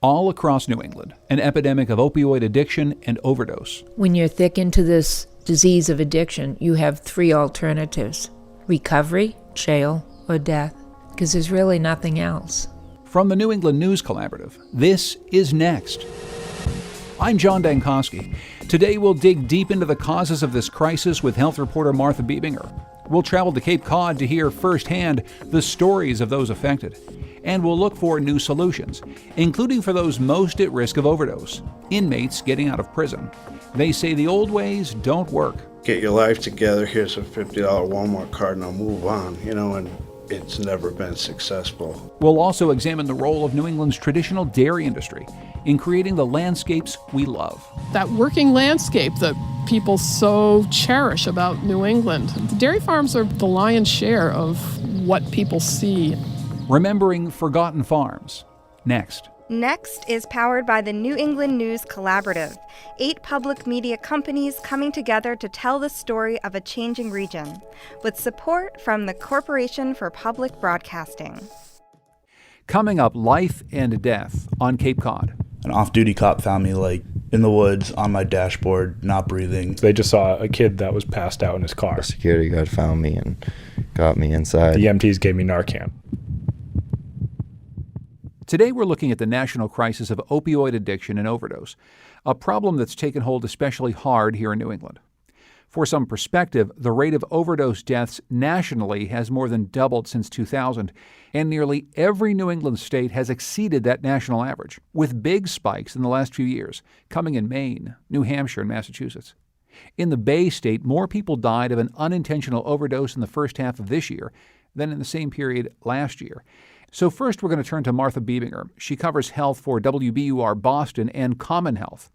All across New England, an epidemic of opioid addiction and overdose. When you're thick into this disease of addiction, you have three alternatives: recovery, jail, or death, because there's really nothing else. From the New England News Collaborative, this is Next. I'm John Dankosky. Today we'll dig deep into the causes of this crisis with health reporter Martha Bebinger. We'll travel to Cape Cod to hear firsthand the stories of those affected. And we'll look for new solutions, including for those most at risk of overdose, inmates getting out of prison. They say the old ways don't work. Get your life together, here's a $50 Walmart card and I'll move on, and it's never been successful. We'll also examine the role of New England's traditional dairy industry in creating the landscapes we love. That working landscape that people so cherish about New England. The dairy farms are the lion's share of what people see. Remembering forgotten farms. Next. Next is powered by the New England News Collaborative, 8 public media companies coming together to tell the story of a changing region, with support from the Corporation for Public Broadcasting. Coming up, life and death on Cape Cod. An off-duty cop found me in the woods on my dashboard, not breathing. They just saw a kid that was passed out in his car. The security guard found me and got me inside. The EMTs gave me Narcan. Today we're looking at the national crisis of opioid addiction and overdose, a problem that's taken hold especially hard here in New England. For some perspective, the rate of overdose deaths nationally has more than doubled since 2000, and nearly every New England state has exceeded that national average, with big spikes in the last few years, coming in Maine, New Hampshire, and Massachusetts. In the Bay State, more people died of an unintentional overdose in the first half of this year than in the same period last year. So first, we're going to turn to Martha Bebinger. She covers health for WBUR Boston and Common Health.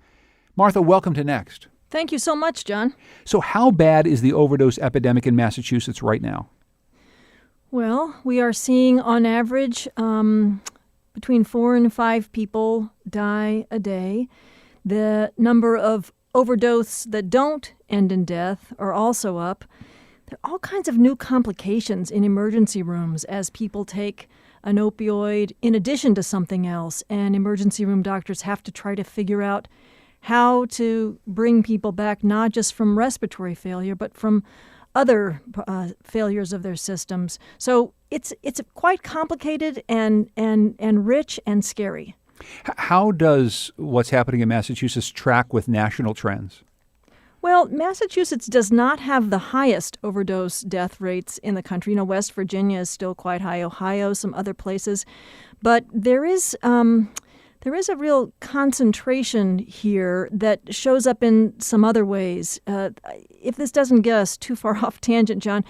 Martha, welcome to Next. Thank you so much, John. So how bad is the overdose epidemic in Massachusetts right now? Well, we are seeing on average between 4 and 5 people die a day. The number of overdoses that don't end in death are also up. There are all kinds of new complications in emergency rooms as people take an opioid in addition to something else, and emergency room doctors have to try to figure out how to bring people back not just from respiratory failure, but from other failures of their systems. So it's quite complicated and rich and scary. How does what's happening in Massachusetts track with national trends? Well, Massachusetts does not have the highest overdose death rates in the country. West Virginia is still quite high, Ohio, some other places. But there is a real concentration here that shows up in some other ways. If this doesn't get us too far off tangent, John,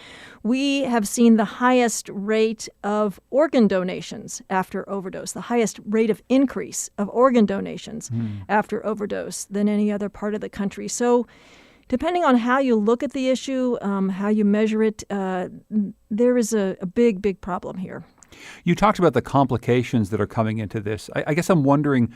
we have seen the highest rate of organ donations after overdose, the highest rate of increase of organ donations after overdose than any other part of the country. So depending on how you look at the issue, how you measure it, there is a big, big problem here. You talked about the complications that are coming into this. I guess I'm wondering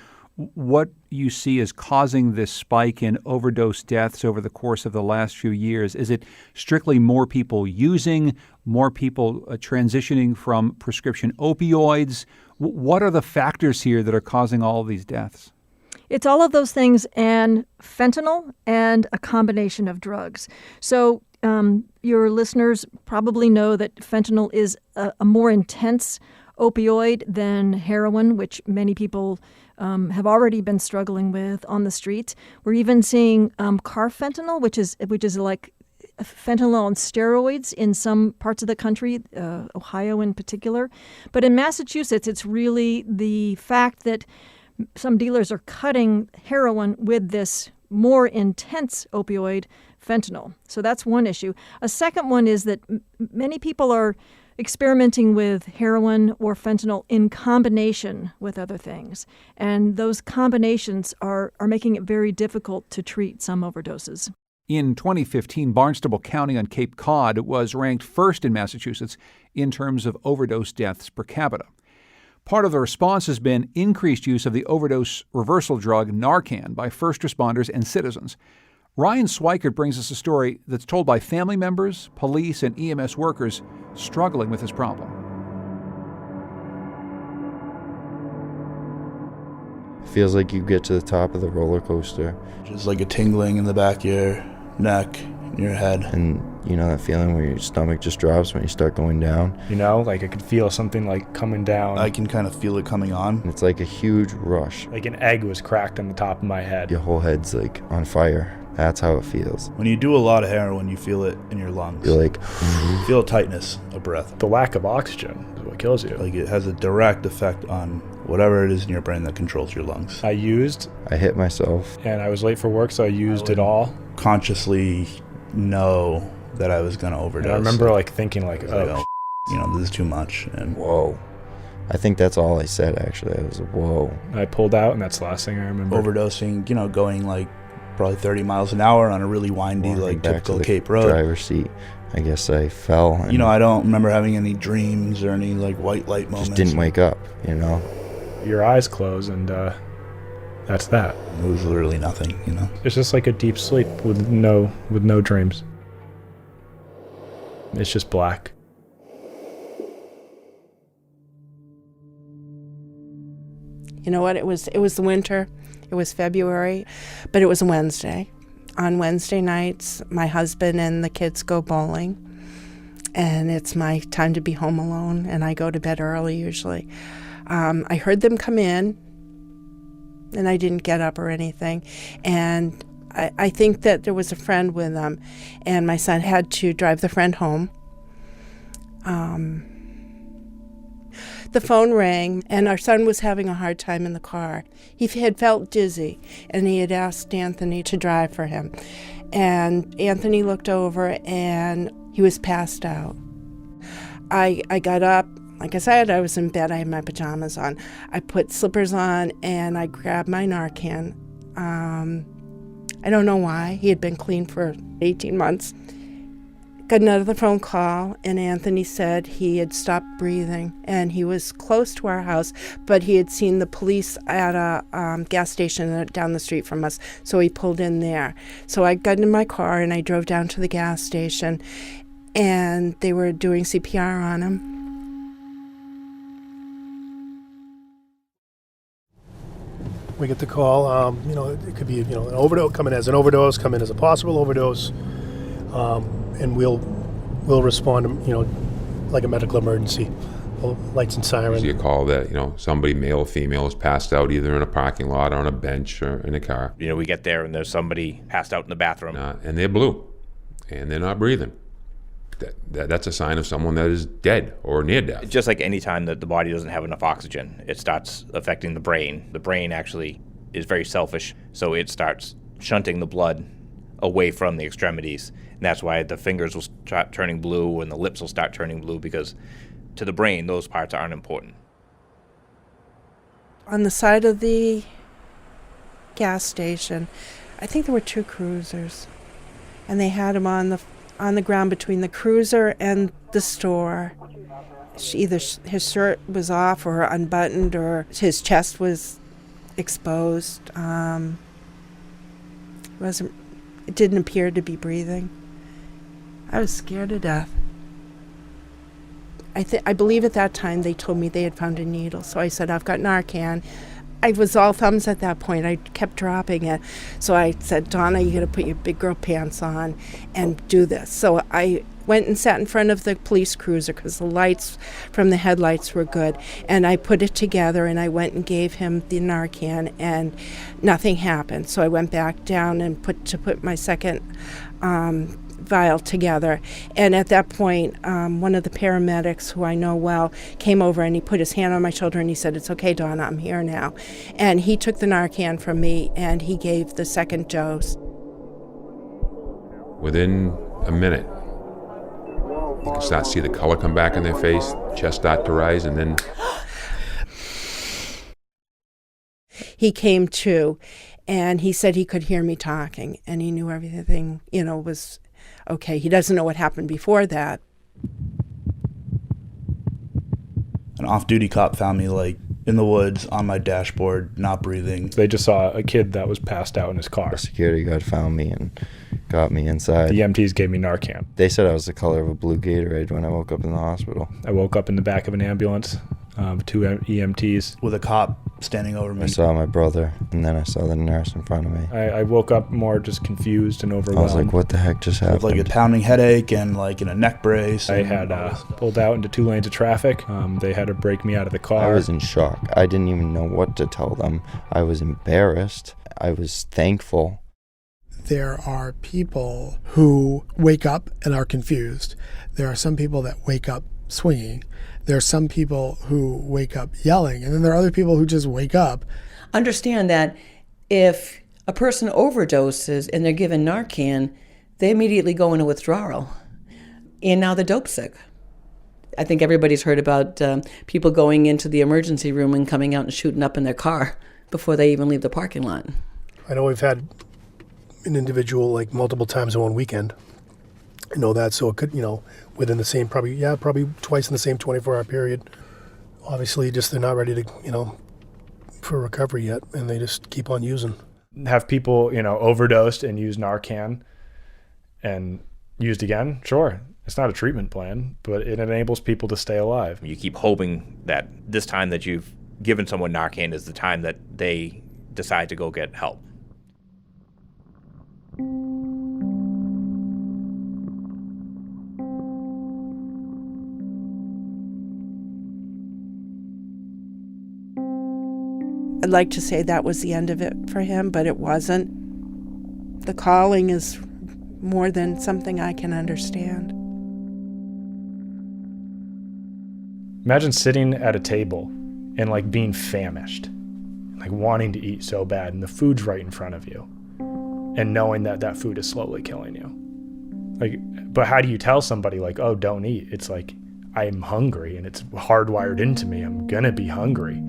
what you see as causing this spike in overdose deaths over the course of the last few years. Is it strictly more people using, more people transitioning from prescription opioids? What are the factors here that are causing all of these deaths? It's all of those things and fentanyl and a combination of drugs. So your listeners probably know that fentanyl is a more intense opioid than heroin, which many people have already been struggling with on the streets. We're even seeing carfentanil, which is like fentanyl on steroids in some parts of the country, Ohio in particular. But in Massachusetts, it's really the fact that some dealers are cutting heroin with this more intense opioid, fentanyl. So that's one issue. A second one is that many people are experimenting with heroin or fentanyl in combination with other things. And those combinations are making it very difficult to treat some overdoses. In 2015, Barnstable County on Cape Cod was ranked first in Massachusetts in terms of overdose deaths per capita. Part of the response has been increased use of the overdose reversal drug Narcan by first responders and citizens. Ryan Sweikert brings us a story that's told by family members, police, and EMS workers struggling with this problem. Feels like you get to the top of the roller coaster. Just like a tingling in the back of your neck, in your head. And you know that feeling where your stomach just drops when you start going down? You know, like I could feel something like coming down. I can kind of feel it coming on. And it's like a huge rush. Like an egg was cracked on the top of my head. Your whole head's like on fire. That's how it feels. When you do a lot of heroin, you feel it in your lungs. You're like, you feel tightness of breath. The lack of oxygen is what kills you. Like it has a direct effect on whatever it is in your brain that controls your lungs. I hit myself. And I was late for work, so I used it all. Consciously know that I was going to overdose. And I remember like thinking like, oh, you know, this is too much. And whoa. I think that's all I said, actually. I was like, whoa. I pulled out, and that's the last thing I remember. Overdosing, you know, going like probably 30 miles an hour on a really windy, like typical Cape Road. Driver's seat. I guess I fell. And you know, I don't remember having any dreams or any like white light moments. Just didn't wake up, you know. Your eyes close, and that's that. It was literally nothing, you know. It's just like a deep sleep with no dreams. It's just black. You know what? It was the winter. It was February, but it was a Wednesday. On Wednesday nights, my husband and the kids go bowling, and it's my time to be home alone, and I go to bed early usually. I heard them come in, and I didn't get up or anything, and I think that there was a friend with them, and my son had to drive the friend home. The phone rang, and our son was having a hard time in the car. He had felt dizzy, and he had asked Anthony to drive for him. And Anthony looked over, and he was passed out. I got up. Like I said, I was in bed. I had my pajamas on. I put slippers on, and I grabbed my Narcan. I don't know why. He had been clean for 18 months. Got another phone call, and Anthony said he had stopped breathing, and he was close to our house, but he had seen the police at a gas station down the street from us, so he pulled in there. So I got in my car, and I drove down to the gas station, and they were doing CPR on him. We get the call, you know, it could be, you know, an overdose, come in as an overdose, come in as a possible overdose. And we'll respond, you know, like a medical emergency, lights and sirens. You call that, you know, somebody, male or female, is passed out either in a parking lot or on a bench or in a car. You know, we get there and there's somebody passed out in the bathroom. And they're blue, and they're not breathing. That's a sign of someone that is dead or near death. Just like any time that the body doesn't have enough oxygen, it starts affecting the brain. The brain actually is very selfish, so it starts shunting the blood away from the extremities. And that's why the fingers will start turning blue and the lips will start turning blue, because to the brain, those parts aren't important. On the side of the gas station, I think there were two cruisers, and they had him on the ground between the cruiser and the store. Either his shirt was off or unbuttoned, or his chest was exposed. It didn't appear to be breathing. I was scared to death. I believe at that time they told me they had found a needle, so I said, I've got Narcan. I was all thumbs at that point. I kept dropping it. So I said, Donna, you got to put your big girl pants on and do this. So I went and sat in front of the police cruiser because the lights from the headlights were good. And I put it together, and I went and gave him the Narcan, and nothing happened. So I went back down and put my second vial together. And at that point, one of the paramedics, who I know well, came over and he put his hand on my shoulder and he said, "It's okay, Donna, I'm here now." And he took the Narcan from me and he gave the second dose. Within a minute, you can start to see the color come back in their face, chest start to rise, and then he came to, and he said he could hear me talking, and he knew everything, was okay. He doesn't know what happened before that. An off-duty cop found me, in the woods on my dashboard, not breathing. They just saw a kid that was passed out in his car. A security guard found me and got me inside. The EMTs gave me Narcan. They said I was the color of a blue Gatorade when I woke up in the hospital. I woke up in the back of an ambulance, two EMTs. With a cop standing over me. I saw my brother, and then I saw the nurse in front of me. I woke up more just confused and overwhelmed. I was like, what the heck just happened? With like a pounding headache and like in a neck brace. I had pulled out into 2 lanes of traffic. They had to break me out of the car. I was in shock. I didn't even know what to tell them. I was embarrassed. I was thankful. There are people who wake up and are confused. There are some people that wake up swinging. There are some people who wake up yelling. And then there are other people who just wake up. Understand that if a person overdoses and they're given Narcan, they immediately go into withdrawal. And now they're dope sick. I think everybody's heard about people going into the emergency room and coming out and shooting up in their car before they even leave the parking lot. I know we've had an individual like multiple times in one weekend. I know that, so it could, within the same, probably twice in the same 24-hour period. Obviously, just they're not ready to, for recovery yet, and they just keep on using. Have people, overdosed and used Narcan and used again? Sure. It's not a treatment plan, but it enables people to stay alive. You keep hoping that this time that you've given someone Narcan is the time that they decide to go get help. I'd like to say that was the end of it for him, but it wasn't. The calling is more than something I can understand. Imagine sitting at a table and like being famished, like wanting to eat so bad, and the food's right in front of you, and knowing that that food is slowly killing you. But how do you tell somebody like, oh, don't eat? It's like, I'm hungry, and it's hardwired into me. I'm gonna be hungry.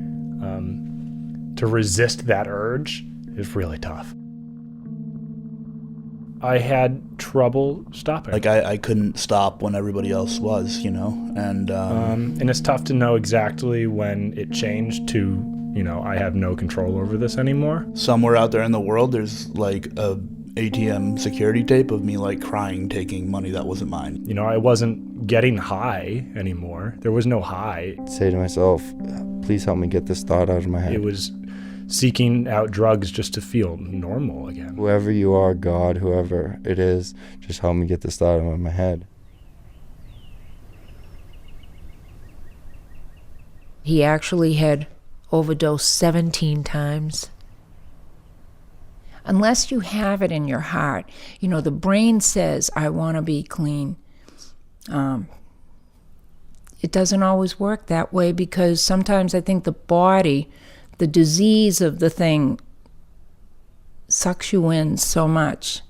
To resist that urge is really tough. I had trouble stopping. Like I couldn't stop when everybody else was, and it's tough to know exactly when it changed to, I have no control over this anymore. Somewhere out there in the world, there's like a ATM security tape of me like crying, taking money that wasn't mine. I wasn't getting high anymore. There was no high. I'd say to myself, please help me get this thought out of my head. It was seeking out drugs just to feel normal again. Whoever you are, God, whoever it is, just help me get this thought out of my head. He actually had overdosed 17 times. Unless you have it in your heart, the brain says, I want to be clean. It doesn't always work that way, because sometimes I think the body, the disease of the thing, sucks you in so much.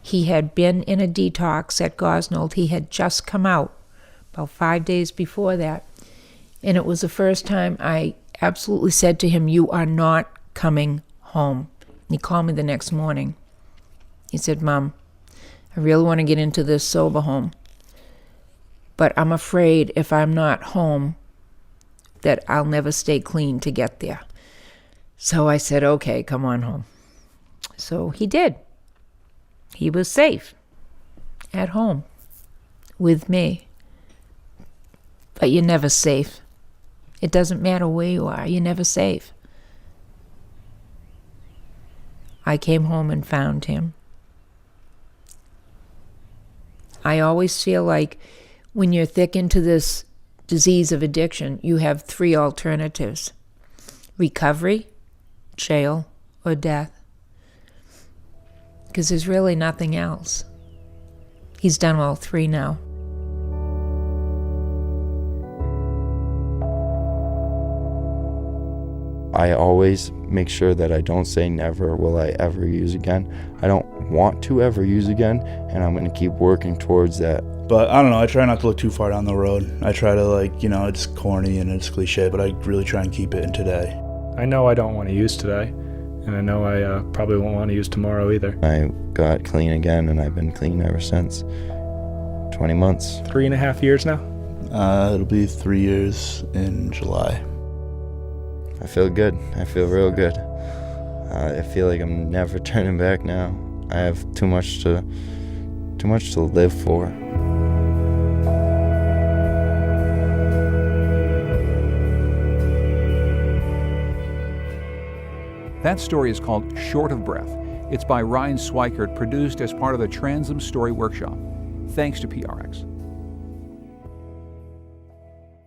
He had been in a detox at Gosnold. He had just come out about 5 days before that. And it was the first time I absolutely said to him, you are not coming home. And he called me the next morning. He said, Mom, I really want to get into this sober home, but I'm afraid if I'm not home that I'll never stay clean to get there. So I said, okay, come on home. So he did. He was safe at home with me. But you're never safe. It doesn't matter where you are, you're never safe. I came home and found him. I always feel like when you're thick into this disease of addiction, you have 3 alternatives: recovery, jail, or death. Because there's really nothing else. He's done all 3 now. I always make sure that I don't say never will I ever use again. I don't want to ever use again, and I'm going to keep working towards that. But I don't know, I try not to look too far down the road. I try to it's corny and it's cliche, but I really try and keep it in today. I know I don't want to use today, and I know I probably won't want to use tomorrow either. I got clean again, and I've been clean ever since. 20 months. 3.5 years now? It'll be 3 years in July. I feel good. I feel real good. I feel like I'm never turning back now. I have too much to live for. That story is called Short of Breath. It's by Ryan Sweikert, produced as part of the Transom Story Workshop. Thanks to PRX.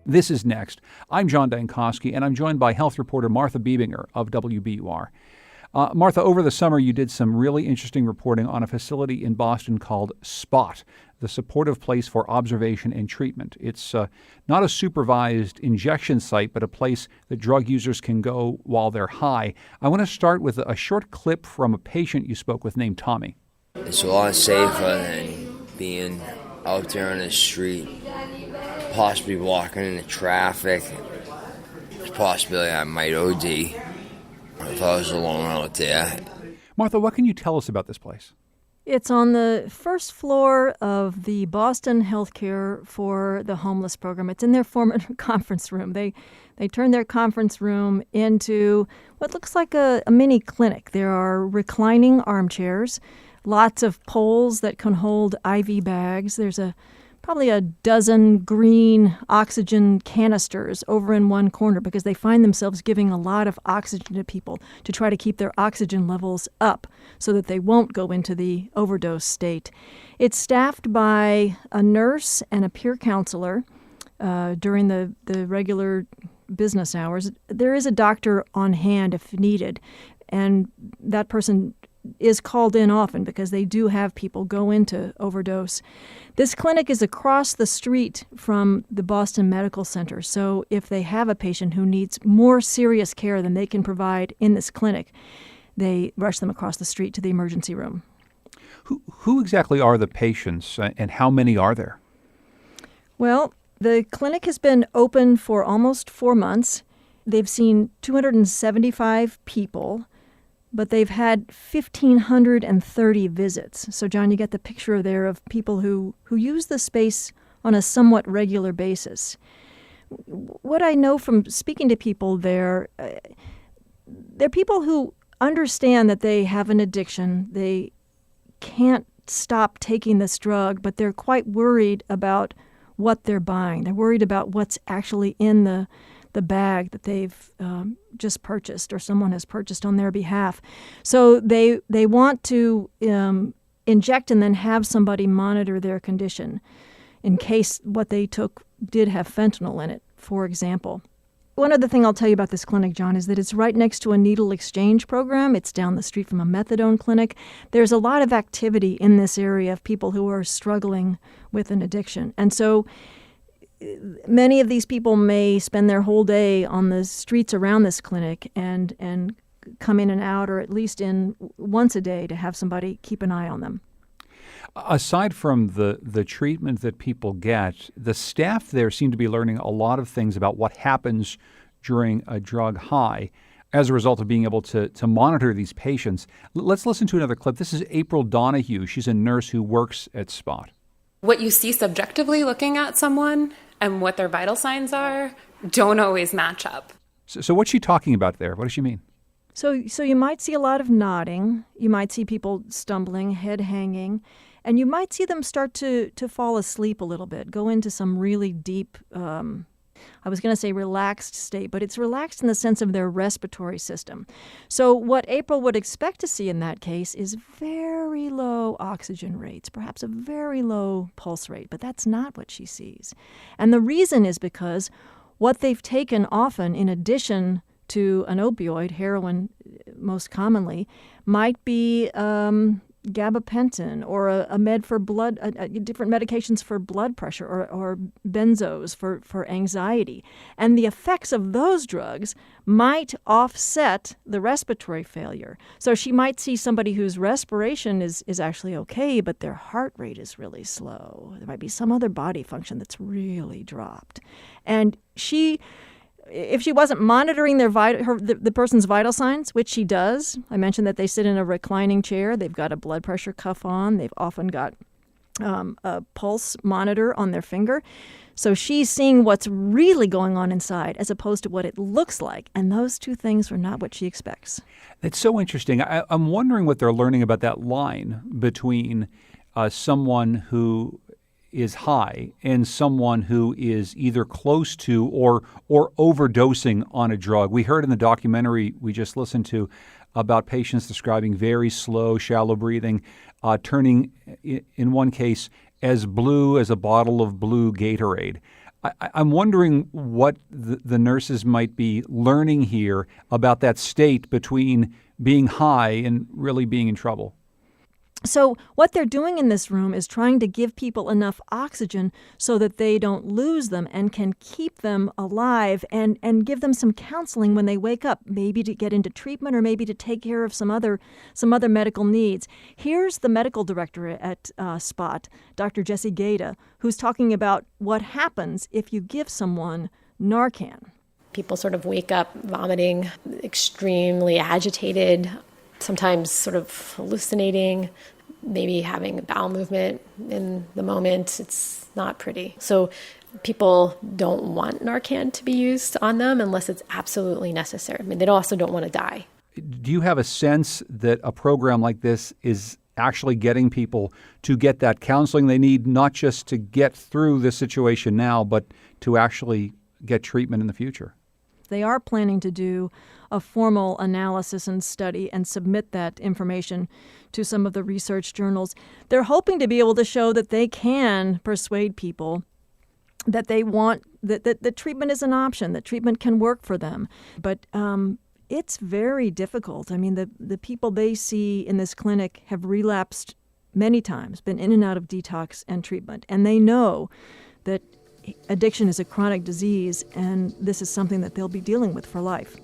This is Next. I'm John Dankosky, and I'm joined by health reporter Martha Bebinger of WBUR. Martha, over the summer you did some really interesting reporting on a facility in Boston called SPOT, the Supportive Place for Observation and Treatment. It's not a supervised injection site, but a place that drug users can go while they're high. I want to start with a short clip from a patient you spoke with named Tommy. It's a lot safer than being out there on the street, possibly walking into traffic. There's a possibility I might OD if I was alone out there. Martha, what can you tell us about this place? It's on the first floor of the Boston Healthcare for the Homeless program. It's in their former conference room. They turned their conference room into what looks like a mini clinic. There are reclining armchairs, lots of poles that can hold IV bags. There's probably a dozen green oxygen canisters over in one corner because they find themselves giving a lot of oxygen to people to try to keep their oxygen levels up so that they won't go into the overdose state. It's staffed by a nurse and a peer counselor during the regular business hours. There is a doctor on hand if needed, and that person is called in often because they do have people go into overdose. This clinic is across the street from the Boston Medical Center, so if they have a patient who needs more serious care than they can provide in this clinic, they rush them across the street to the emergency room. Who exactly are the patients, and how many are there? Well, the clinic has been open for almost 4 months. They've seen 275 people, but they've had 1,530 visits. So, John, you get the picture there of people who use the space on a somewhat regular basis. What I know from speaking to people there, they're people who understand that they have an addiction. They can't stop taking this drug, but they're quite worried about what they're buying. They're worried about what's actually in the bag that they've just purchased or someone has purchased on their behalf. So they want to inject and then have somebody monitor their condition in case what they took did have fentanyl in it, for example. One other thing I'll tell you about this clinic, John, is that it's right next to a needle exchange program. It's down the street from a methadone clinic. There's a lot of activity in this area of people who are struggling with an addiction. And so many of these people may spend their whole day on the streets around this clinic and come in and out, or at least in once a day to have somebody keep an eye on them. Aside from the treatment that people get, the staff there seem to be learning a lot of things about what happens during a drug high as a result of being able to monitor these patients. Let's listen to another clip. This is April Donahue. She's a nurse who works at SPOT. What you see subjectively looking at someone and what their vital signs are don't always match up. So what's she talking about there? What does she mean? So you might see a lot of nodding. You might see people stumbling, head hanging, and you might see them start to fall asleep a little bit, go into some really deep, I was going to say relaxed state, but it's relaxed in the sense of their respiratory system. So what April would expect to see in that case is very low oxygen rates, perhaps a very low pulse rate, but that's not what she sees. And the reason is because what they've taken often, in addition to an opioid, heroin most commonly, might be gabapentin or a med for blood, different medications for blood pressure or benzos for anxiety. And the effects of those drugs might offset the respiratory failure. So she might see somebody whose respiration is actually okay, but their heart rate is really slow. There might be some other body function that's really dropped. And if she wasn't monitoring the person's vital signs, which she does, I mentioned that they sit in a reclining chair. They've got a blood pressure cuff on. They've often got a pulse monitor on their finger. So she's seeing what's really going on inside as opposed to what it looks like. And those two things are not what she expects. It's so interesting. I'm wondering what they're learning about that line between someone who is high and someone who is either close to or overdosing on a drug. We heard in the documentary we just listened to about patients describing very slow, shallow breathing, turning, in one case, as blue as a bottle of blue Gatorade. I'm wondering what the nurses might be learning here about that state between being high and really being in trouble. So what they're doing in this room is trying to give people enough oxygen so that they don't lose them and can keep them alive and give them some counseling when they wake up, maybe to get into treatment or maybe to take care of some other medical needs. Here's the medical director at SPOT, Dr. Jessie Gaeta, who's talking about what happens if you give someone Narcan. People sort of wake up vomiting, extremely agitated, sometimes sort of hallucinating, maybe having a bowel movement in the moment. It's not pretty. So people don't want Narcan to be used on them unless it's absolutely necessary. I mean, they also don't want to die. Do you have a sense that a program like this is actually getting people to get that counseling they need, not just to get through this situation now, but to actually get treatment in the future? They are planning to do a formal analysis and study and submit that information to some of the research journals. They're hoping to be able to show that they can persuade people that they want, that treatment is an option, that treatment can work for them. But it's very difficult. I mean, the people they see in this clinic have relapsed many times, been in and out of detox and treatment, and they know that addiction is a chronic disease, and this is something that they'll be dealing with for life.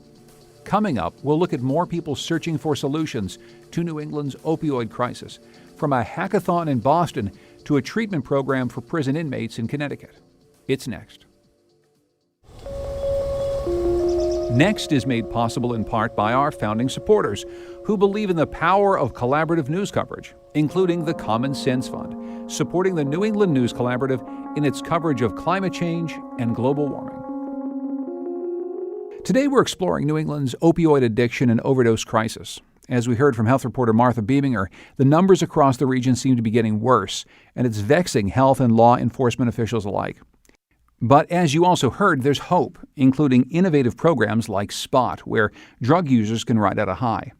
Coming up, we'll look at more people searching for solutions to New England's opioid crisis, from a hackathon in Boston to a treatment program for prison inmates in Connecticut. It's next. Next is made possible in part by our founding supporters, who believe in the power of collaborative news coverage, including the Common Sense Fund, supporting the New England News Collaborative in its coverage of climate change and global warming. Today we're exploring New England's opioid addiction and overdose crisis. As we heard from health reporter Martha Bebinger, the numbers across the region seem to be getting worse, and it's vexing health and law enforcement officials alike. But as you also heard, there's hope, including innovative programs like SPOT, where drug users can ride at a high.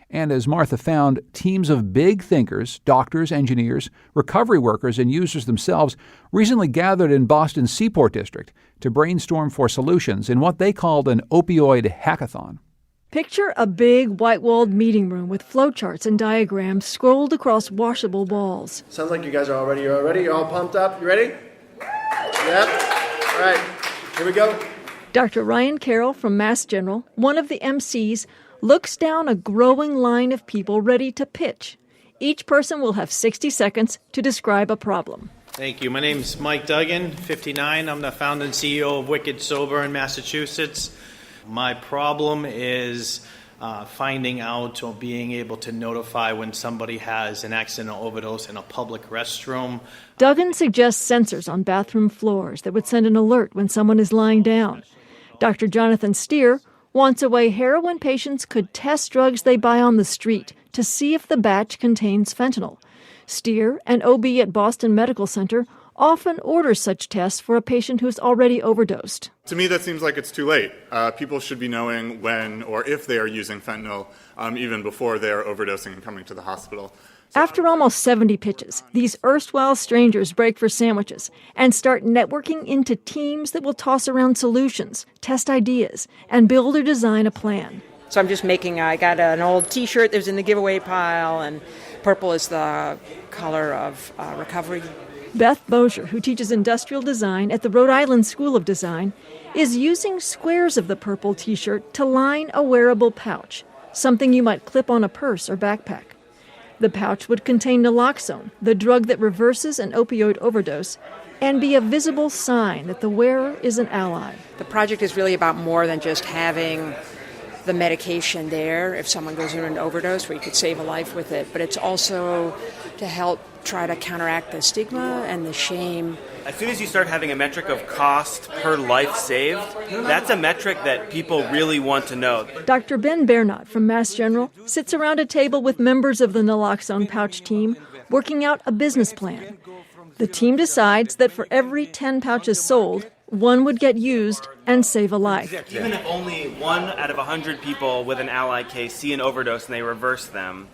And as Martha found, teams of big thinkers, doctors, engineers, recovery workers, and users themselves recently gathered in Boston's Seaport District to brainstorm for solutions in what they called an opioid hackathon. Picture a big white-walled meeting room with flowcharts and diagrams scrolled across washable walls. Sounds like you guys are all ready. You're all pumped up. You ready? Yep. All right. Here we go. Dr. Ryan Carroll from Mass General, one of the MCs, looks down a growing line of people ready to pitch. Each person will have 60 seconds to describe a problem. Thank you. My name is Mike Duggan, 59. I'm the founder and CEO of Wicked Sober in Massachusetts. My problem is finding out or being able to notify when somebody has an accident or overdose in a public restroom. Duggan suggests sensors on bathroom floors that would send an alert when someone is lying down. Dr. Jonathan Steer wants a way heroin patients could test drugs they buy on the street to see if the batch contains fentanyl. Steer, an OB at Boston Medical Center, often orders such tests for a patient who's already overdosed. To me, that seems like it's too late. People should be knowing when or if they are using fentanyl, even before they are overdosing and coming to the hospital. After almost 70 pitches, these erstwhile strangers break for sandwiches and start networking into teams that will toss around solutions, test ideas, and build or design a plan. So I got an old T-shirt that was in the giveaway pile, and purple is the color of recovery. Beth Bozier, who teaches industrial design at the Rhode Island School of Design, is using squares of the purple T-shirt to line a wearable pouch, something you might clip on a purse or backpack. The pouch would contain naloxone, the drug that reverses an opioid overdose, and be a visible sign that the wearer is an ally. The project is really about more than just having the medication there if someone goes into an overdose where you could save a life with it, but it's also to help try to counteract the stigma and the shame. As soon as you start having a metric of cost per life saved, that's a metric that people really want to know. Dr. Ben Bernot from Mass General sits around a table with members of the naloxone pouch team working out a business plan. The team decides that for every 10 pouches sold, one would get used and save a life. Even if only 1 out of 100 people with an ally case see an overdose and they reverse them,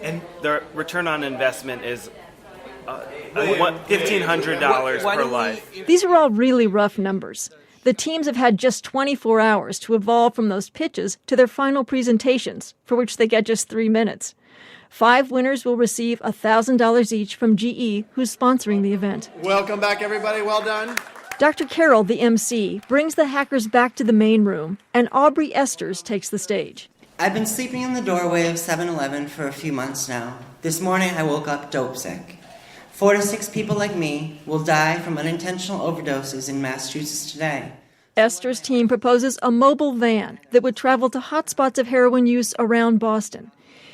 and the return on investment is $1,500 per life. These are all really rough numbers. The teams have had just 24 hours to evolve from those pitches to their final presentations, for which they get just 3 minutes. 5 winners will receive $1,000 each from GE, who's sponsoring the event. Welcome back, everybody. Well done. Dr. Carroll, the MC, brings the hackers back to the main room, and Aubrey Esters takes the stage. I've been sleeping in the doorway of 7-Eleven for a few months now. This morning I woke up dope sick. 4 to 6 people like me will die from unintentional overdoses in Massachusetts today. Esther's team proposes a mobile van that would travel to hotspots of heroin use around Boston.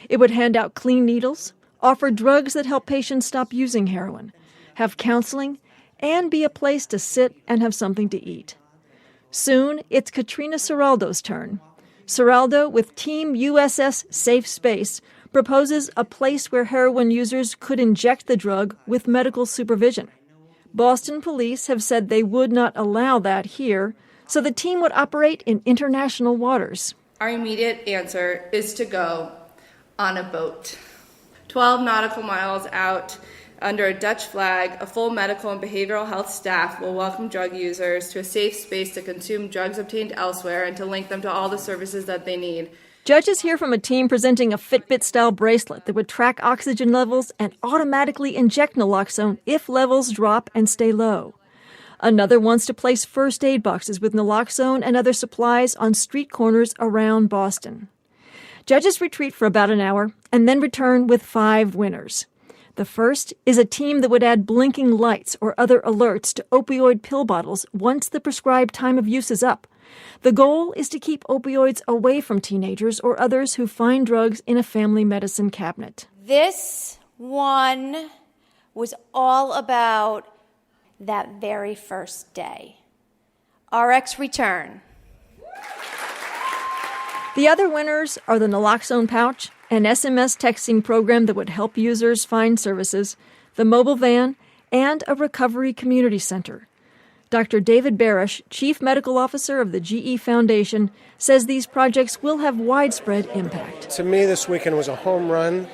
It would hand out clean needles, offer drugs that help patients stop using heroin, have counseling, and be a place to sit and have something to eat. Soon, it's Katrina Seraldo's turn. Seraldo, with Team USS Safe Space, proposes a place where heroin users could inject the drug with medical supervision. Boston police have said they would not allow that here, so the team would operate in international waters. Our immediate answer is to go on a boat. 12 nautical miles out, under a Dutch flag, a full medical and behavioral health staff will welcome drug users to a safe space to consume drugs obtained elsewhere and to link them to all the services that they need. Judges hear from a team presenting a Fitbit-style bracelet that would track oxygen levels and automatically inject naloxone if levels drop and stay low. Another wants to place first aid boxes with naloxone and other supplies on street corners around Boston. Judges retreat for about an hour and then return with 5 winners. The first is a team that would add blinking lights or other alerts to opioid pill bottles once the prescribed time of use is up. The goal is to keep opioids away from teenagers or others who find drugs in a family medicine cabinet. This one was all about that very first day. RX return. The other winners are the naloxone pouch, an SMS texting program that would help users find services, the mobile van, and a recovery community center. Dr. David Barish, Chief Medical Officer of the GE Foundation, says these projects will have widespread impact. To me, this weekend was a home run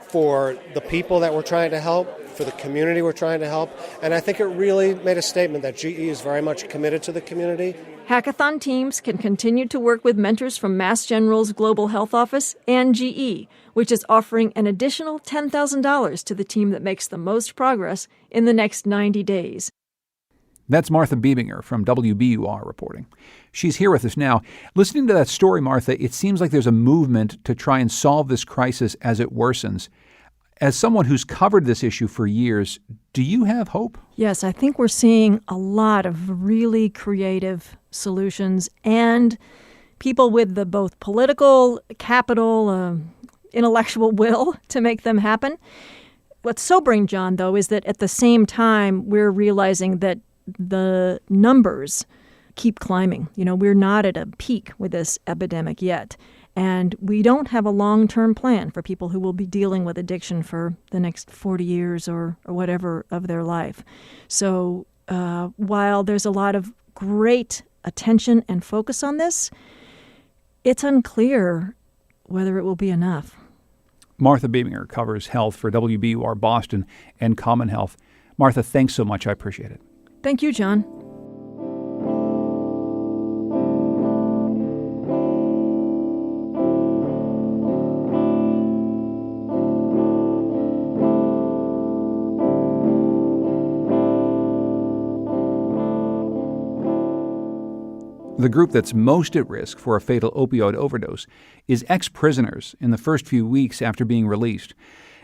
for the people that we're trying to help, for the community we're trying to help, and I think it really made a statement that GE is very much committed to the community. Hackathon teams can continue to work with mentors from Mass General's Global Health Office and GE, which is offering an additional $10,000 to the team that makes the most progress in the next 90 days. That's Martha Bebinger from WBUR reporting. She's here with us now. Listening to that story, Martha, it seems like there's a movement to try and solve this crisis as it worsens. As someone who's covered this issue for years, do you have hope? Yes, I think we're seeing a lot of really creative solutions and people with the both political capital, intellectual will to make them happen. What's sobering, John, though, is that at the same time, we're realizing that the numbers keep climbing. You know, we're not at a peak with this epidemic yet. And we don't have a long-term plan for people who will be dealing with addiction for the next 40 years or whatever of their life. So while there's a lot of great attention and focus on this, it's unclear whether it will be enough. Martha Bebinger covers health for WBUR Boston and Common Health. Martha, thanks so much. I appreciate it. Thank you, John. The group that's most at risk for a fatal opioid overdose is ex-prisoners in the first few weeks after being released.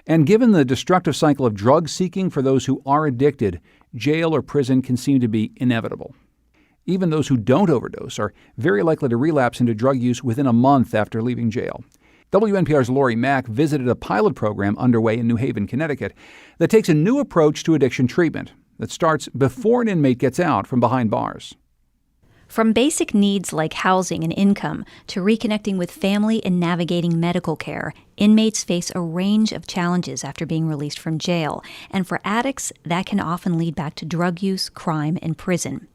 And given the destructive cycle of drug seeking for those who are addicted, jail or prison can seem to be inevitable. Even those who don't overdose are very likely to relapse into drug use within a month after leaving jail. WNPR's Lori Mack visited a pilot program underway in New Haven, Connecticut, that takes a new approach to addiction treatment that starts before an inmate gets out from behind bars. From basic needs like housing and income to reconnecting with family and navigating medical care, inmates face a range of challenges after being released from jail, and for addicts, that can often lead back to drug use, crime, and prison.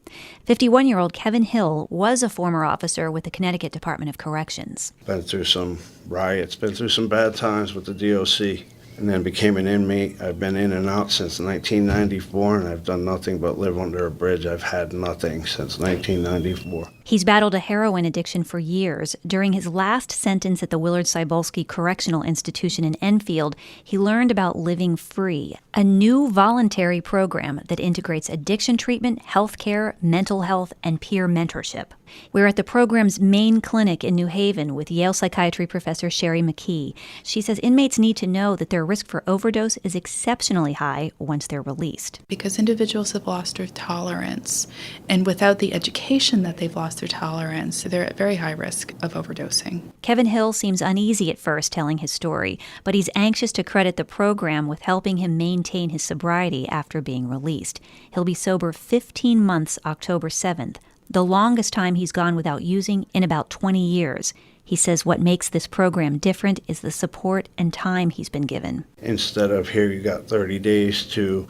51-year-old Kevin Hill was a former officer with the Connecticut Department of Corrections. Been through some riots, been through some bad times with the DOC, and then became an inmate. I've been in and out since 1994, and I've done nothing but live under a bridge. I've had nothing since 1994. He's battled a heroin addiction for years. During his last sentence at the Willard Cybulski Correctional Institution in Enfield, he learned about Living Free, a new voluntary program that integrates addiction treatment, health care, mental health, and peer mentorship. We're at the program's Maine clinic in New Haven with Yale psychiatry professor Sherry McKee. She says inmates need to know that their risk for overdose is exceptionally high once they're released. Because individuals have lost their tolerance, and without the education that they've lost their tolerance, they're at very high risk of overdosing. Kevin Hill seems uneasy at first telling his story, but he's anxious to credit the program with helping him maintain his sobriety after being released. He'll be sober 15 months October 7th, the longest time he's gone without using in about 20 years. He says what makes this program different is the support and time he's been given. Instead of here you got 30 days to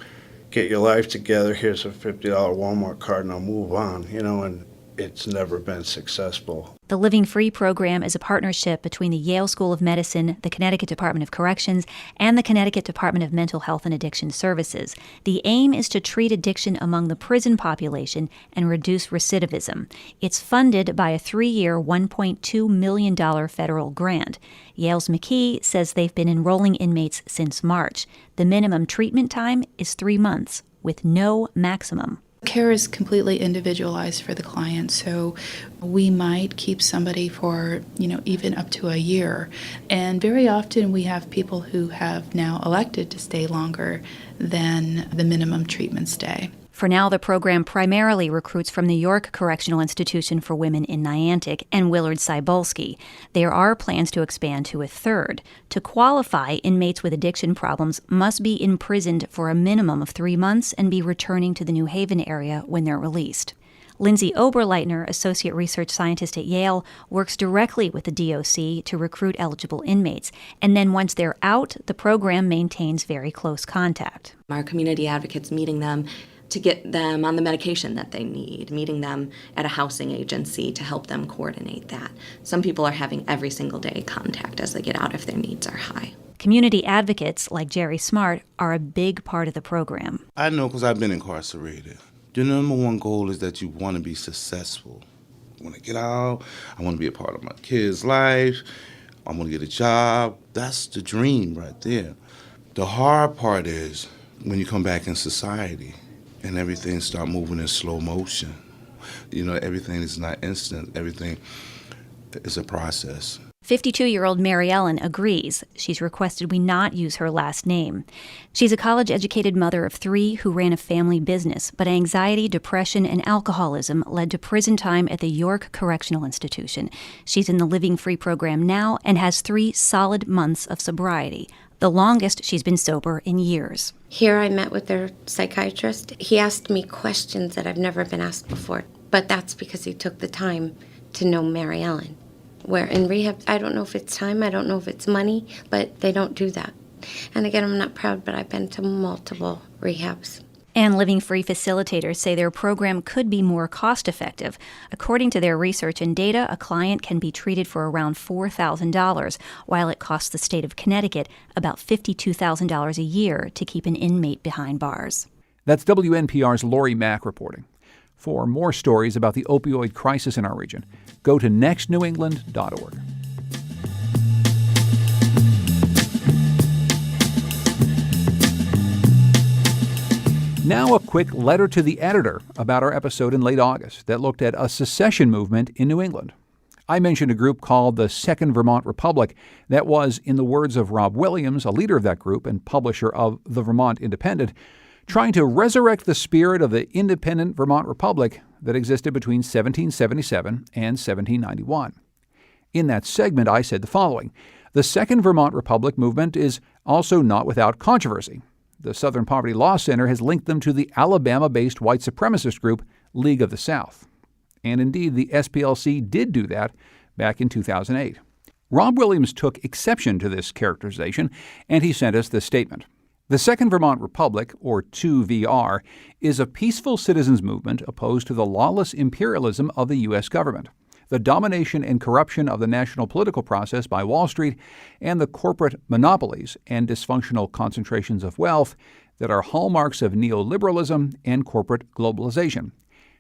get your life together, here's a $50 Walmart card and I'll move on, and it's never been successful. The Living Free program is a partnership between the Yale School of Medicine, the Connecticut Department of Corrections, and the Connecticut Department of Mental Health and Addiction Services. The aim is to treat addiction among the prison population and reduce recidivism. It's funded by a 3-year, $1.2 million federal grant. Yale's McKee says they've been enrolling inmates since March. The minimum treatment time is 3 months, with no maximum. Care is completely individualized for the client, so we might keep somebody for, even up to a year. And very often we have people who have now elected to stay longer than the minimum treatment stay. For now, the program primarily recruits from the York Correctional Institution for Women in Niantic and Willard Cybulski. There are plans to expand to a third. To qualify, inmates with addiction problems must be imprisoned for a minimum of 3 months and be returning to the New Haven area when they're released. Lindsay Oberleitner, Associate Research Scientist at Yale, works directly with the DOC to recruit eligible inmates. And then once they're out, the program maintains very close contact. Our community advocates meeting them to get them on the medication that they need, meeting them at a housing agency to help them coordinate that. Some people are having every single day contact as they get out if their needs are high. Community advocates like Jerry Smart are a big part of the program. I know because I've been incarcerated. The number one goal is that you want to be successful. I want to get out. I want to be a part of my kid's life. I want to get a job. That's the dream right there. The hard part is when you come back in society and everything start moving in slow motion. Everything is not instant. Everything is a process. 52-year-old Mary Ellen agrees. She's requested we not use her last name. She's a college-educated mother of 3 who ran a family business, but anxiety, depression, and alcoholism led to prison time at the York Correctional Institution. She's in the Living Free program now and has 3 solid months of sobriety, the longest she's been sober in years. Here I met with their psychiatrist. He asked me questions that I've never been asked before, but that's because he took the time to know Mary Ellen. Where in rehab, I don't know if it's time, I don't know if it's money, but they don't do that. And again, I'm not proud, but I've been to multiple rehabs. And Living Free facilitators say their program could be more cost-effective. According to their research and data, a client can be treated for around $4,000, while it costs the state of Connecticut about $52,000 a year to keep an inmate behind bars. That's WNPR's Lori Mack reporting. For more stories about the opioid crisis in our region, go to nextnewengland.org. Now a quick letter to the editor about our episode in late August that looked at a secession movement in New England. I mentioned a group called the Second Vermont Republic that was, in the words of Rob Williams, a leader of that group and publisher of the Vermont Independent, trying to resurrect the spirit of the independent Vermont Republic that existed between 1777 and 1791. In that segment, I said the following: the Second Vermont Republic movement is also not without controversy. The Southern Poverty Law Center has linked them to the Alabama-based white supremacist group League of the South. And indeed, the SPLC did do that back in 2008. Rob Williams took exception to this characterization, and he sent us this statement. The Second Vermont Republic, or 2VR, is a peaceful citizens movement opposed to the lawless imperialism of the U.S. government, the domination and corruption of the national political process by Wall Street, and the corporate monopolies and dysfunctional concentrations of wealth that are hallmarks of neoliberalism and corporate globalization.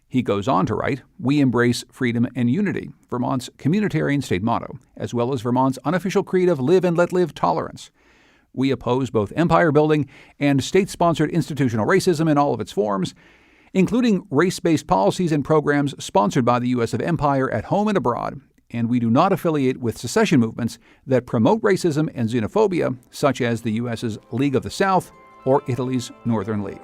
He goes on to write, "We embrace freedom and unity, Vermont's communitarian state motto, as well as Vermont's unofficial creed of live and let live tolerance. We oppose both empire building and state-sponsored institutional racism in all of its forms, including race-based policies and programs sponsored by the U.S. of empire at home and abroad, and we do not affiliate with secession movements that promote racism and xenophobia, such as the U.S.'s League of the South or Italy's Northern League."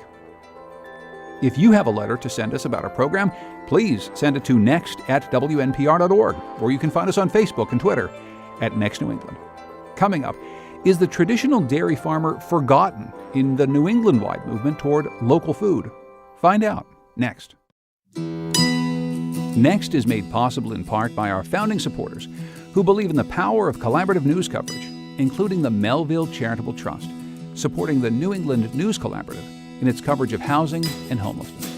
If you have a letter to send us about our program, please send it to next@wnpr.org, or you can find us on Facebook and Twitter at Next New England. Coming up, is the traditional dairy farmer forgotten in the New England-wide movement toward local food? Find out next. Next is made possible in part by our founding supporters who believe in the power of collaborative news coverage, including the Melville Charitable Trust, supporting the New England News Collaborative in its coverage of housing and homelessness.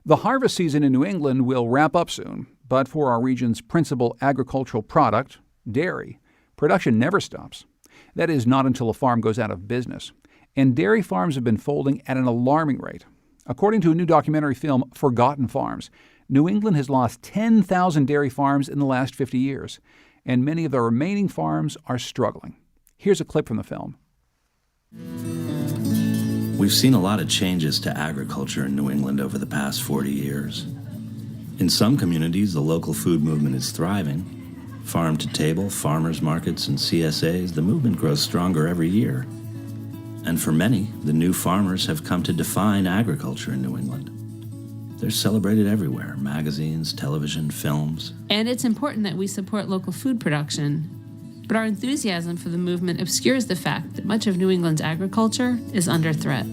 The harvest season in New England will wrap up soon, but for our region's principal agricultural product, dairy, production never stops. That is, not until a farm goes out of business. And dairy farms have been folding at an alarming rate. According to a new documentary film, Forgotten Farms, New England has lost 10,000 dairy farms in the last 50 years, and many of the remaining farms are struggling. Here's a clip from the film. We've seen a lot of changes to agriculture in New England over the past 40 years. In some communities, the local food movement is thriving. Farm to table, farmers markets, and CSAs, the movement grows stronger every year. And for many, the new farmers have come to define agriculture in New England. They're celebrated everywhere, magazines, television, films. And it's important that we support local food production. But our enthusiasm for the movement obscures the fact that much of New England's agriculture is under threat.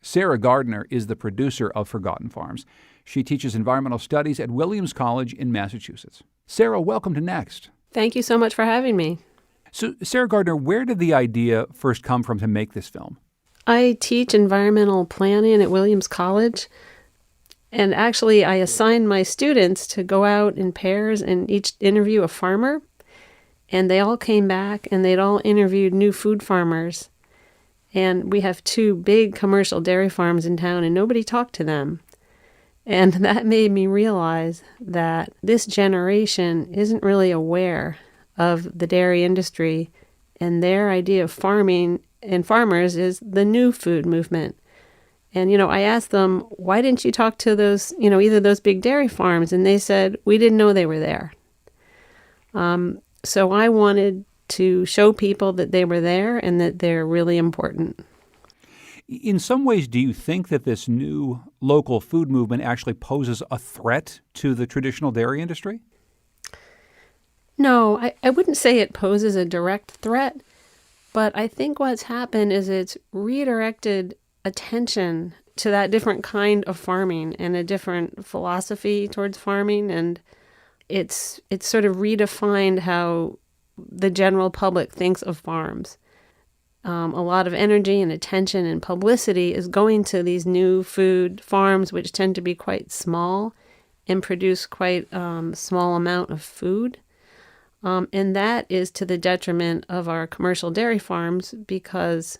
Sarah Gardner is the producer of Forgotten Farms. She teaches environmental studies at Williams College in Massachusetts. Sarah, welcome to Next. Thank you so much for having me. So, Sarah Gardner, where did the idea first come from to make this film? I teach environmental planning at Williams College, and actually I assigned my students to go out in pairs and each interview a farmer, and they all came back and they'd all interviewed new food farmers. And we have 2 big commercial dairy farms in town, and nobody talked to them. And that made me realize that this generation isn't really aware of the dairy industry, and their idea of farming and farmers is the new food movement. And, I asked them, why didn't you talk to those, either those big dairy farms? And they said, we didn't know they were there. So I wanted to show people that they were there and that they're really important. In some ways, do you think that this new local food movement actually poses a threat to the traditional dairy industry? No, I wouldn't say it poses a direct threat, but I think what's happened is it's redirected attention to that different kind of farming and a different philosophy towards farming, and it's sort of redefined how the general public thinks of farms. A lot of energy and attention and publicity is going to these new food farms, which tend to be quite small and produce quite small amount of food. And that is to the detriment of our commercial dairy farms because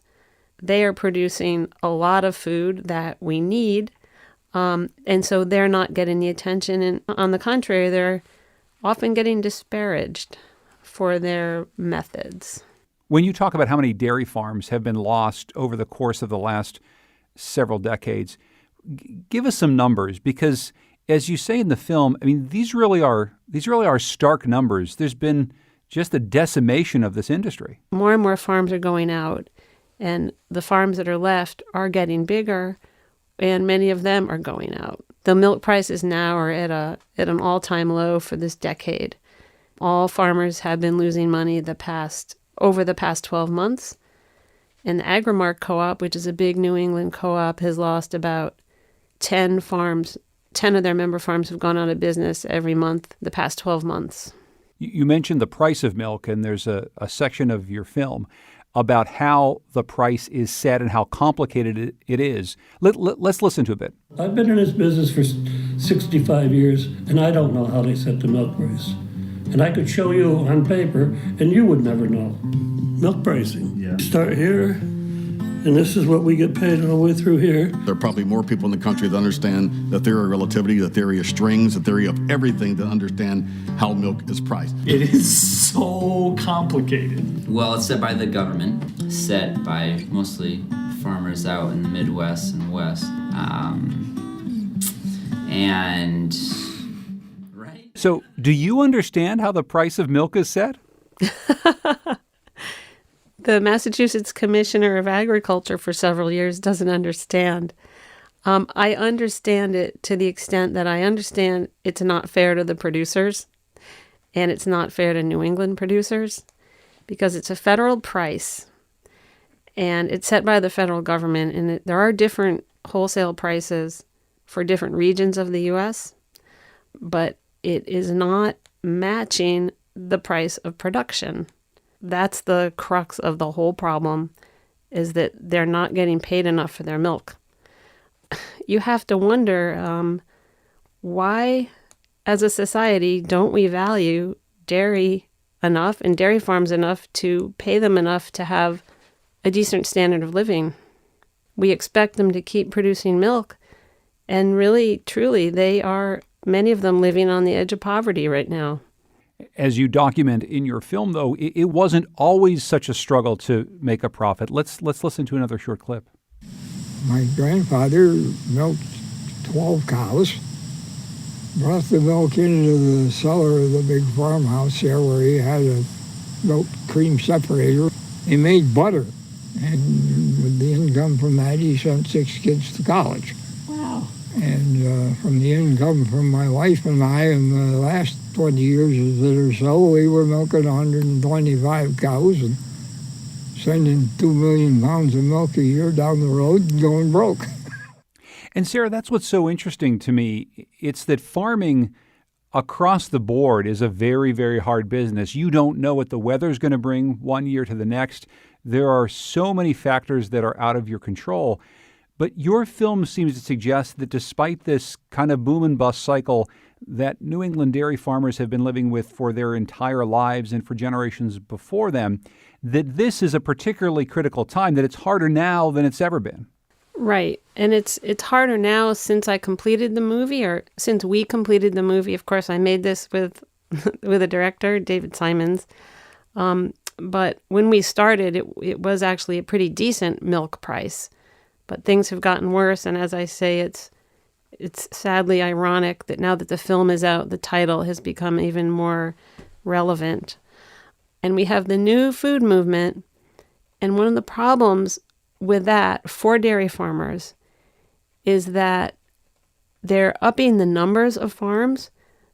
they are producing a lot of food that we need. And so they're not getting the attention. And on the contrary, they're often getting disparaged for their methods. When you talk about how many dairy farms have been lost over the course of the last several decades, give us some numbers, because as you say in the film, I mean, these really are stark numbers. There's been just a decimation of this industry. More and more farms are going out, and the farms that are left are getting bigger, and many of them are going out. The milk prices now are at an all-time low for this decade. All farmers have been losing money over the past 12 months, And the Agrimark Co-op, which is a big New England co-op, has lost about 10 farms. 10 of their member farms have gone out of business every month the past 12 months. You mentioned the price of milk, and there's a section of your film about how the price is set and how complicated it is. Let's listen to a bit. I've been in this business for 65 years, and I don't know how they set the milk price. And I could show you on paper, and you would never know. Milk pricing. Yeah. Start here, and this is what we get paid all the way through here. There are probably more people in the country that understand the theory of relativity, the theory of strings, the theory of everything to understand how milk is priced. It is so complicated. Well, it's set by the government, set by mostly farmers out in the Midwest and West. So, do you understand how the price of milk is set? The Massachusetts Commissioner of Agriculture for several years doesn't understand. I understand it to the extent that I understand it's not fair to the producers, and it's not fair to New England producers, because it's a federal price, and it's set by the federal government, and there are different wholesale prices for different regions of the U.S., but it is not matching the price of production. That's the crux of the whole problem, is that they're not getting paid enough for their milk. You have to wonder why, as a society, don't we value dairy enough and dairy farms enough to pay them enough to have a decent standard of living? We expect them to keep producing milk, and really, truly, they are, many of them, living on the edge of poverty right now. As you document in your film, though, it wasn't always such a struggle to make a profit. Let's listen to another short clip. My grandfather milked 12 cows, brought the milk into the cellar of the big farmhouse there where he had a milk cream separator. He made butter, and with the income from that, he sent 6 kids to college. Wow. And from the income from my wife and I in the last 20 years or so, we were milking 125 cows and sending 2 million pounds of milk a year down the road and going broke. And Sarah, that's what's so interesting to me. It's that farming across the board is a very, very hard business. You don't know what the weather's going to bring one year to the next. There are so many factors that are out of your control. But your film seems to suggest that despite this kind of boom and bust cycle that New England dairy farmers have been living with for their entire lives and for generations before them, that this is a particularly critical time, that it's harder now than it's ever been. Right. And it's harder now since I completed the movie, or since we completed the movie. Of course, I made this with a director, David Simons. But when we started, it was actually a pretty decent milk price. But things have gotten worse, and as I say, it's sadly ironic that now that the film is out, the title has become even more relevant. And we have the new food movement, and one of the problems with that for dairy farmers is that they're upping the numbers of farms.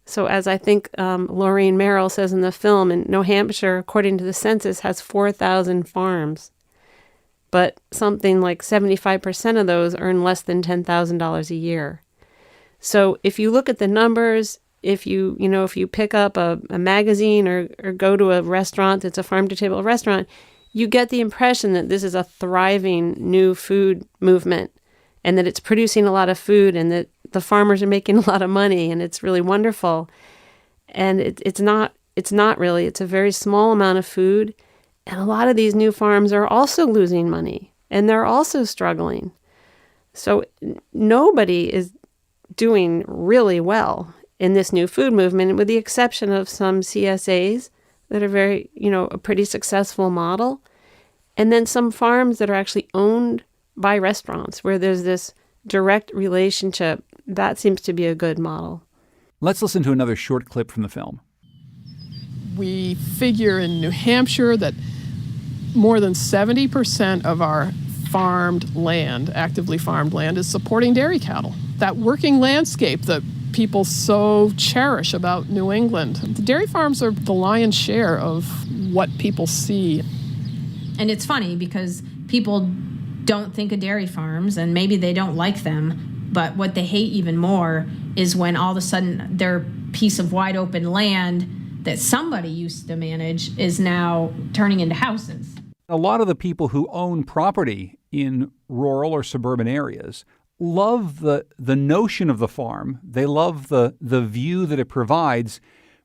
So as I think Laureen Merrill says in the film, in New Hampshire, according to the census, has 4,000 farms. But something like 75% of those earn less than $10,000 a year. So if you look at the numbers, if you pick up a magazine or go to a restaurant that's a farm-to-table restaurant, you get the impression that this is a thriving new food movement and that it's producing a lot of food and that the farmers are making a lot of money and it's really wonderful. And it's not really. It's a very small amount of food. And a lot of these new farms are also losing money, and they're also struggling. So nobody is doing really well in this new food movement, with the exception of some CSAs that are very, a pretty successful model. And then some farms that are actually owned by restaurants where there's this direct relationship. That seems to be a good model. Let's listen to another short clip from the film. We figure in New Hampshire that more than 70% of our farmed land, actively farmed land, is supporting dairy cattle. That working landscape that people so cherish about New England. The dairy farms are the lion's share of what people see. And it's funny because people don't think of dairy farms, and maybe they don't like them, but what they hate even more is when all of a sudden their piece of wide open land that somebody used to manage is now turning into houses. A lot of the people who own property in rural or suburban areas love the notion of the farm. They love the view that it provides,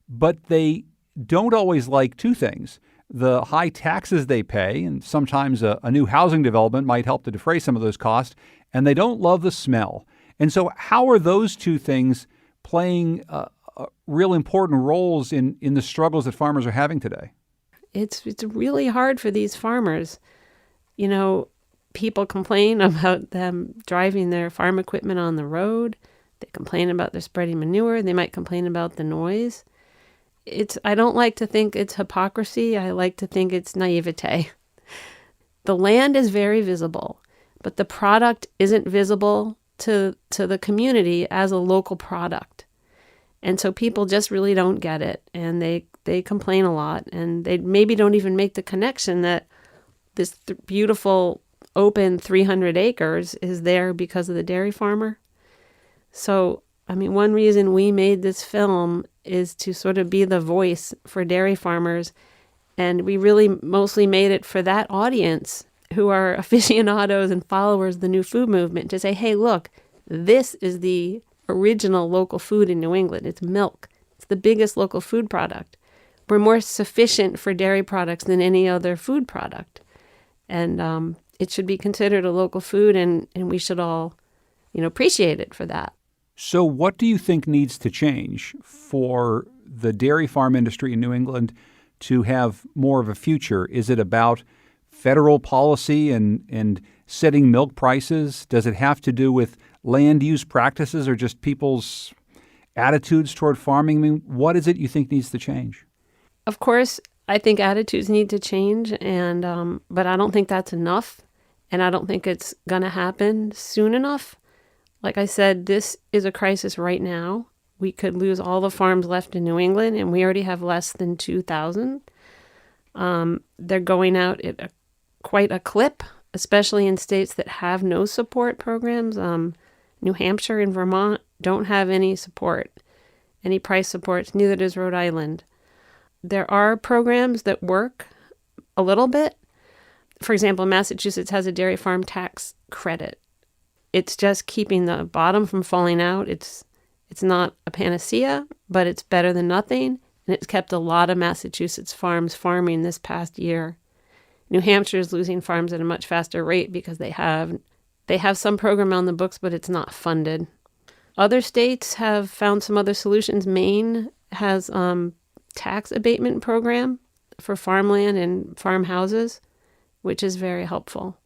but they don't always like two things: the high taxes they pay, and sometimes a new housing development might help to defray some of those costs, and they don't love the smell. And so how are those two things playing real important roles in the struggles that farmers are having today? It's really hard for these farmers. You know, people complain about them driving their farm equipment on the road. They complain about their spreading manure. They might complain about the noise. I don't like to think it's hypocrisy. I like to think it's naivete. The land is very visible, but the product isn't visible to the community as a local product. And so people just really don't get it, and they complain a lot, and they maybe don't even make the connection that this beautiful open 300 acres is there because of the dairy farmer. So, I mean, one reason we made this film is to sort of be the voice for dairy farmers, and we really mostly made it for that audience who are aficionados and followers of the new food movement, to say, hey, look, this is the original local food in New England. It's milk. It's the biggest local food product. We're more sufficient for dairy products than any other food product. And it should be considered a local food, and we should all, appreciate it for that. So what do you think needs to change for the dairy farm industry in New England to have more of a future? Is it about federal policy and setting milk prices? Does it have to do with land use practices or just people's attitudes toward farming? I mean, what is it you think needs to change? Of course, I think attitudes need to change, and but I don't think that's enough, and I don't think it's going to happen soon enough. Like I said, this is a crisis right now. We could lose all the farms left in New England, and we already have less than 2,000. They're going out at quite a clip, especially in states that have no support programs. New Hampshire and Vermont don't have any support, any price supports. Neither does Rhode Island. There are programs that work a little bit. For example, Massachusetts has a dairy farm tax credit. It's just keeping the bottom from falling out. It's not a panacea, but it's better than nothing. And it's kept a lot of Massachusetts farms farming this past year. New Hampshire is losing farms at a much faster rate because they have some program on the books, but it's not funded. Other states have found some other solutions. Maine has tax abatement program for farmland and farmhouses, which is very helpful.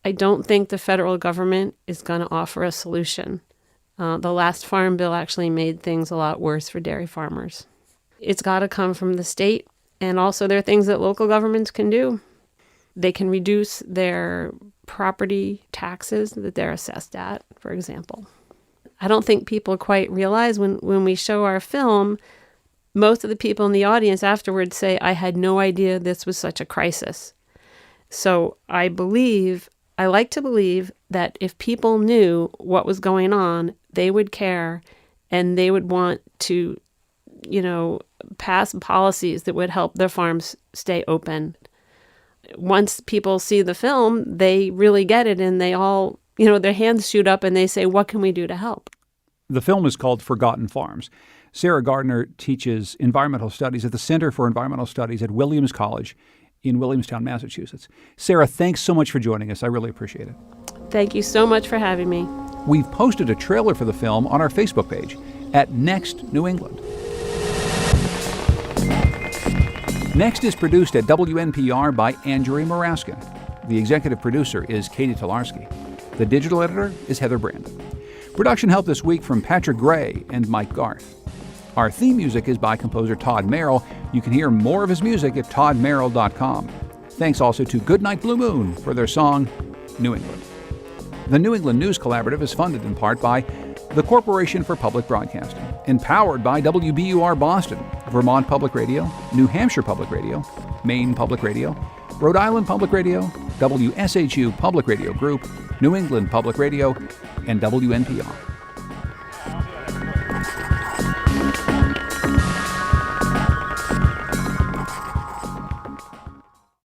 I don't think the federal government is going to offer a solution. The last farm bill actually made things a lot worse for dairy farmers. It's got to come from the state, and also there are things that local governments can do. They can reduce their property taxes that they're assessed at, for example. I don't think people quite realize when we show our film, most of the people in the audience afterwards say, I had no idea this was such a crisis. So I like to believe that if people knew what was going on, they would care, and they would want to, pass policies that would help their farms stay open. Once people see the film, they really get it, and they all, their hands shoot up and they say, what can we do to help? The film is called Forgotten Farms. Sarah Gardner teaches environmental studies at the Center for Environmental Studies at Williams College in Williamstown, Massachusetts. Sarah, thanks so much for joining us. I really appreciate it. Thank you so much for having me. We've posted a trailer for the film on our Facebook page at Next New England. Next is produced at WNPR by Andrea Maraskin. The executive producer is Katie Tolarski. The digital editor is Heather Brandon. Production help this week from Patrick Gray and Mike Garth. Our theme music is by composer Todd Merrill. You can hear more of his music at toddmerrill.com. Thanks also to Goodnight Blue Moon for their song, New England. The New England News Collaborative is funded in part by the Corporation for Public Broadcasting, empowered by WBUR Boston, Vermont Public Radio, New Hampshire Public Radio, Maine Public Radio, Rhode Island Public Radio, WSHU Public Radio Group, New England Public Radio, and WNPR.